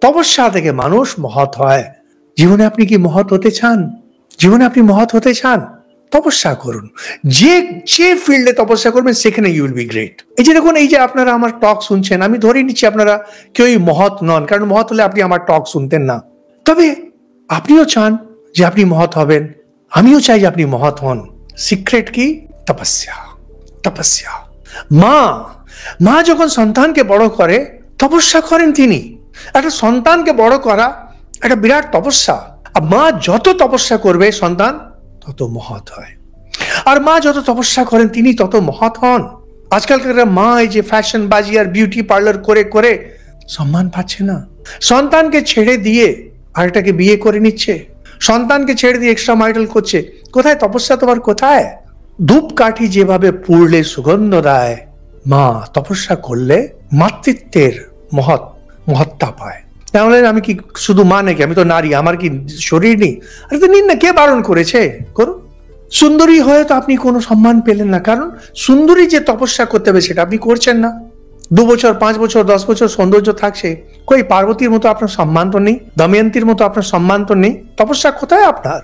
তপস্যা থেকে মানুষ মহৎ হয়। জীবনে আপনি কি মহৎ হতে চান? জীবনে আপনি মহৎ হতে চান? তপস্যা করুন। যে যে ফিল্ডে তপস্যা করবেন সেখানে ইউ উইল বি গ্রেট। এই যে দেখুন, এই যে আপনারা আমার টক শুনছেন, আমি ধরে নিচ্ছি আপনারা কেউই মহৎ নন, কারণ মহৎ হলে আপনি আমার টক শুনতেন না। তবে আপনিও চান যে আপনি মহৎ হবেন, আমিও চাই যে আপনি মহৎ হন। সিক্রেট কি? তপস্যা। তপস্যা। মা যখন সন্তানকে বড় করে, তপস্যা করেন তিনি। একটা সন্তানকে বড় করা একটা বিরাট তপস্যা। আর মা যত তপস্যা করবে সন্তান তত মহৎ হয়, আর মা যত তপস্যা করেন তিনি তত মহৎ হন। আজকালকার মা এই যে ফ্যাশন বাজি আর বিউটি পার্লার করে করে সম্মান পাচ্ছে না, সন্তানকে ছেড়ে দিয়ে আরেকটাকে বিয়ে করে নিচ্ছে, সন্তানকে ছেড়ে দিয়ে এক্সট্রা ম্যারিটাল করছে। কোথায় তপস্যা তোমার? কোথায়? ধূপকাঠি যেভাবে পুড়লে সুগন্ধ দেয়, মা তপস্যা করলে মাতৃত্বের মহত্তা পায়। তাহলে আমি কি শুধু মা নাকি? আমি তো নারী, আমার কি শরীর নেই? আরে তো নিন না, কে বারণ করেছে? করুন। সুন্দরী হয়ে তো আপনি কোনো সম্মান পেলেন না, কারণ সুন্দরী যে তপস্যা করতে হবে সেটা আপনি করছেন না। 2 বছর 5 বছর 10 বছর সৌন্দর্য থাকছে, কই পার্বতীর মতো আপনার সম্মান তো নেই, দময়ন্তীর মতো আপনার সম্মান তো নেই। তপস্যা কোথায় আপনার?